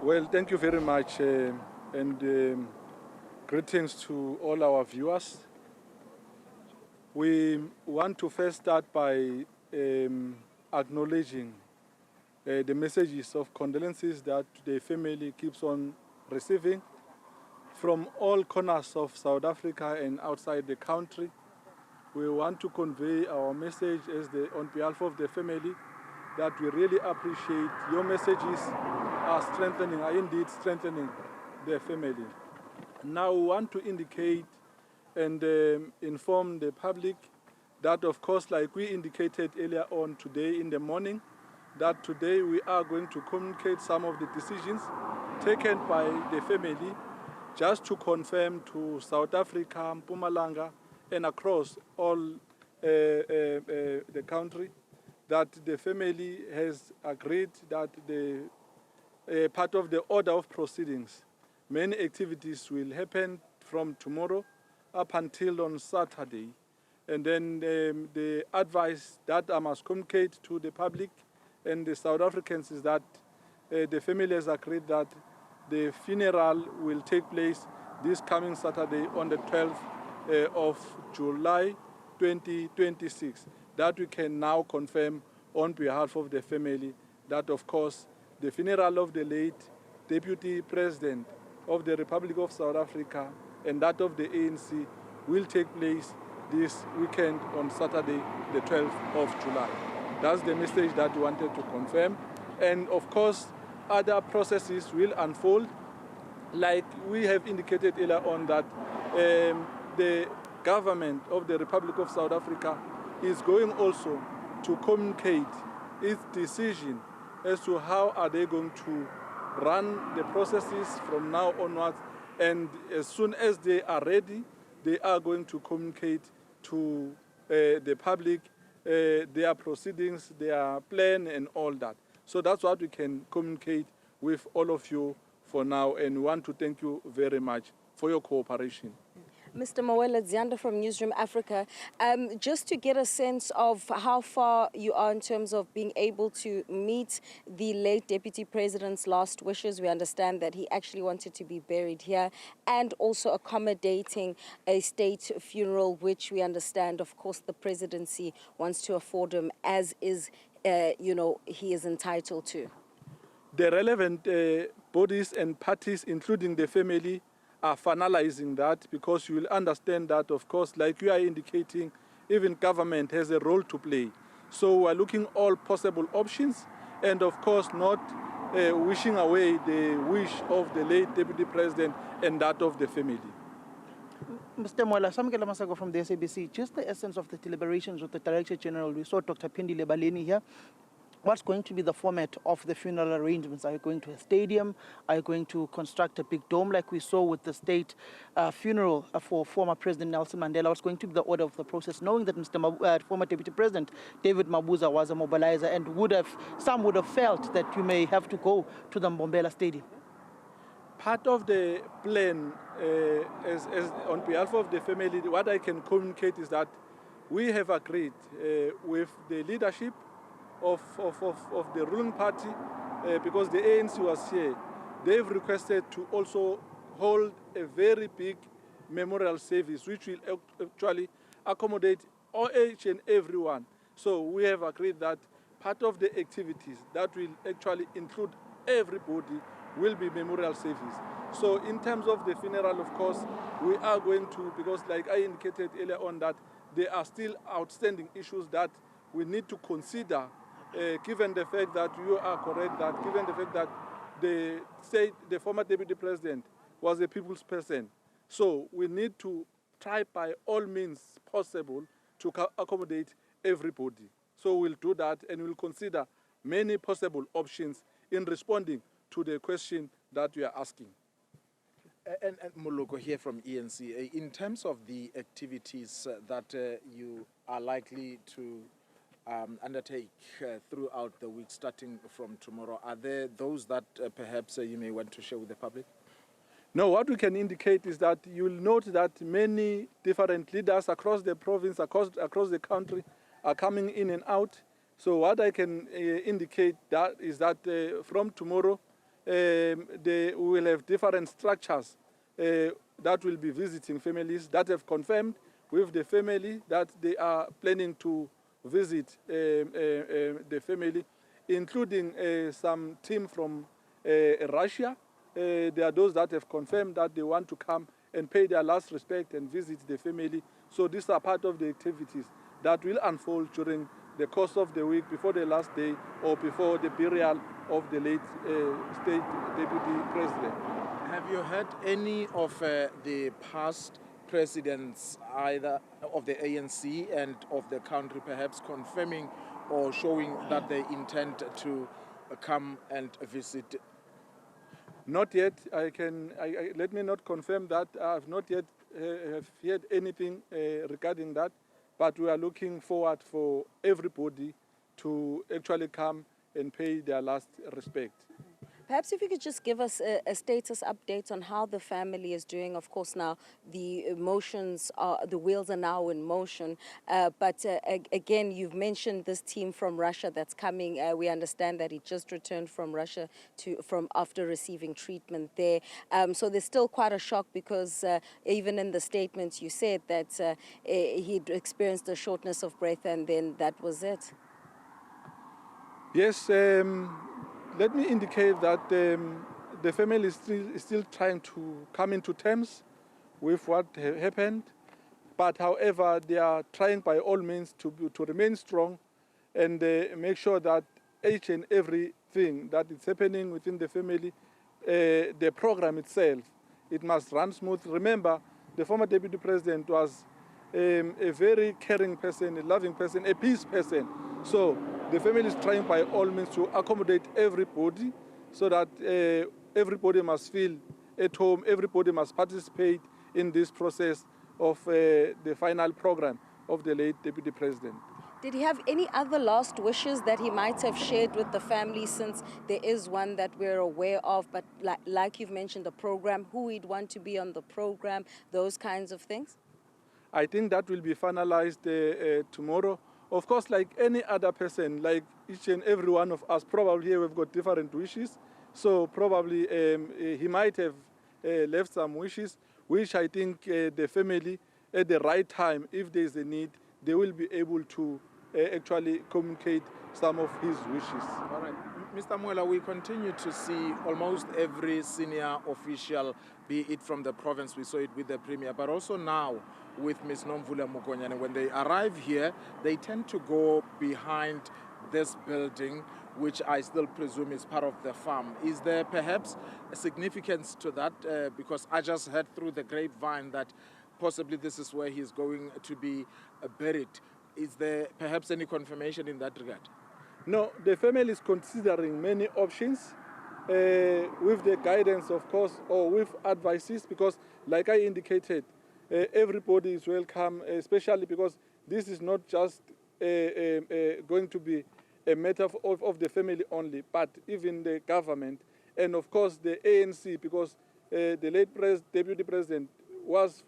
Well, thank you very much, and greetings to all our viewers. We want to first start by acknowledging the messages of condolences that the family keeps on receiving from all corners of South Africa and outside the country. We want to convey our message on behalf of the family that we really appreciate your messages are indeed strengthening the family. Now we want to indicate and inform the public that, of course, like we indicated earlier on today in the morning, that today we are going to communicate some of the decisions taken by the family just to confirm to South Africa, Mpumalanga, and across all the country that the family has agreed that the part of the order of proceedings, many activities will happen from tomorrow up until on Saturday. And then the advice that I must communicate to the public and the South Africans is that the family has agreed that the funeral will take place this coming Saturday on the 12th of July 2026. That we can now confirm on behalf of the family that, of course, the funeral of the late Deputy President of the Republic of South Africa and that of the ANC will take place this weekend on Saturday, the 12th of July. That's the message that we wanted to confirm. And of course, other processes will unfold. Like we have indicated earlier on that the government of the Republic of South Africa is going also to communicate its decision as to how are they going to run the processes from now onwards, and as soon as they are ready, they are going to communicate to the public their proceedings, their plan and all that. So that's what we can communicate with all of you for now, and we want to thank you very much for your cooperation. Mr. Mawela, Ziyanda from Newzroom Afrika, just to get a sense of how far you are in terms of being able to meet the late Deputy President's last wishes. We understand that he actually wanted to be buried here and also accommodating a state funeral, which we understand, of course, the Presidency wants to afford him as is, he is entitled to. The relevant bodies and parties, including the family, are finalizing that, because you will understand that, of course, like you are indicating, even government has a role to play. So we're looking all possible options and, of course, not wishing away the wish of the late Deputy President and that of the family. Mr. Mwala, Samkela Masako from the SABC, just the essence of the deliberations with the Director General. We saw Dr. Pindile Baleni here. What's going to be the format of the funeral arrangements? Are you going to a stadium? Are you going to construct a big dome like we saw with the state funeral for former President Nelson Mandela? What's going to be the order of the process, knowing that former Deputy President David Mabuza was a mobilizer and some would have felt that you may have to go to the Mbombela Stadium? Part of the plan, as on behalf of the family, what I can communicate is that we have agreed with the leadership of the ruling party, because the ANC was here. They've requested to also hold a very big memorial service, which will actually accommodate each and everyone. So we have agreed that part of the activities that will actually include everybody will be memorial service. So in terms of the funeral, of course, we are going to, because like I indicated earlier on, that there are still outstanding issues that we need to consider, given the fact that you are correct, that given the fact that the former Deputy President was a people's person. So we need to try by all means possible to accommodate everybody. So we'll do that, and we'll consider many possible options in responding to the question that you are asking. And Moloko here from ANC, in terms of the activities that you are likely to undertake throughout the week, starting from tomorrow, are there those that perhaps you may want to share with the public? No, what we can indicate is that you will note that many different leaders across the province, across the country, are coming in and out. So what I can indicate that is that from tomorrow, we will have different structures that will be visiting families that have confirmed with the family that they are planning to visit the family, including some team from Russia. There are those that have confirmed that they want to come and pay their last respect and visit the family. So these are part of the activities that will unfold during the course of the week before the last day or before the burial of the late state deputy president. Have you heard any of the past presidents, either of the ANC and of the country, perhaps confirming or showing that they intend to come and visit? Not yet. Let me not confirm that. I have not yet have heard anything regarding that, but we are looking forward for everybody to actually come and pay their last respect. Perhaps if you could just give us a status update on how the family is doing. Of course, now the the wheels are now in motion. But again, you've mentioned this team from Russia that's coming. We understand that he just returned from Russia from after receiving treatment there. So there's still quite a shock because even in the statements you said that he'd experienced a shortness of breath and then that was it. Yes. Let me indicate that the family is still trying to come into terms with what happened, but however, they are trying by all means to remain strong and make sure that each and everything that is happening within the family, the program itself, it must run smooth. Remember, the former deputy president was a very caring person, a loving person, a peace person. So the family is trying by all means to accommodate everybody so that everybody must feel at home, everybody must participate in this process of the final program of the late deputy president. Did he have any other last wishes that he might have shared with the family, since there is one that we're aware of, but like you've mentioned, the program, who he'd want to be on the program, those kinds of things? I think that will be finalized tomorrow. Of course, like any other person, like each and every one of us, probably here we've got different wishes. So probably he might have left some wishes, which I think the family, at the right time, if there's a need, they will be able to actually communicate some of his wishes. All right. Mr. Mwela, we continue to see almost every senior official, be it from the province, we saw it with the Premier, but also now with Ms. Nomvula Mokonyane. When they arrive here, they tend to go behind this building, which I still presume is part of the farm. Is there perhaps a significance to that? Because I just heard through the grapevine that possibly this is where he's going to be buried. Is there perhaps any confirmation in that regard? No, the family is considering many options with the guidance, of course, or with advices, because like I indicated, everybody is welcome, especially because this is not just going to be a matter of the family only, but even the government and of course the ANC, because the late deputy president was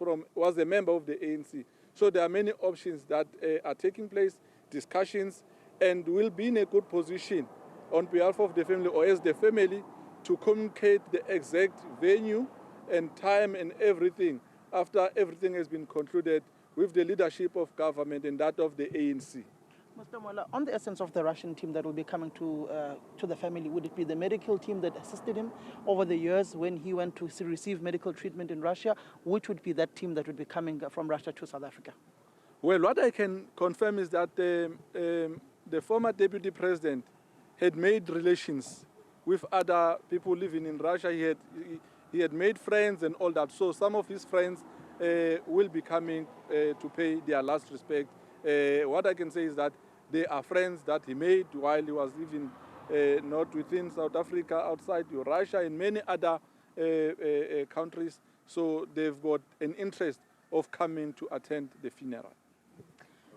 a member of the ANC. So there are many options that are taking place, discussions, and will be in a good position on behalf of the family or as the family to communicate the exact venue and time and everything after everything has been concluded with the leadership of government and that of the ANC. Mr. Mwela, on the essence of the Russian team that will be coming to the family, would it be the medical team that assisted him over the years when he went to receive medical treatment in Russia? Which would be that team that would be coming from Russia to South Africa? Well, what I can confirm is that the former deputy president had made relations with other people living in Russia. He had made friends and all that. So some of his friends will be coming to pay their last respect. What I can say is that they are friends that he made while he was living not within South Africa, outside Russia and many other countries. So they've got an interest of coming to attend the funeral.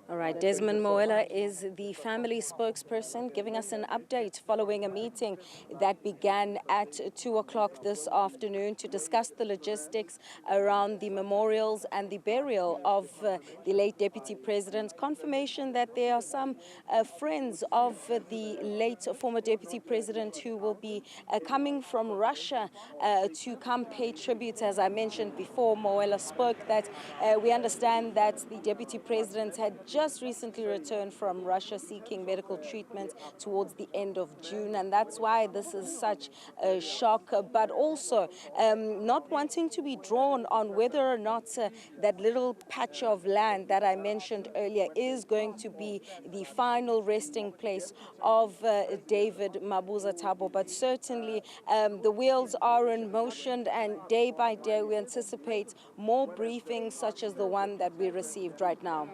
All right, Desmond Moela is the family spokesperson giving us an update following a meeting that began at 2 o'clock this afternoon to discuss the logistics around the memorials and the burial of the late Deputy President. Confirmation that there are some friends of the late former Deputy President who will be coming from Russia to come pay tribute. As I mentioned before, Moela spoke that we understand that the Deputy President had just recently returned from Russia seeking medical treatment towards the end of June, and that's why this is such a shock, but also not wanting to be drawn on whether or not that little patch of land that I mentioned earlier is going to be the final resting place of David Mabuza Thabo. But certainly the wheels are in motion, and day by day we anticipate more briefings such as the one that we received right now.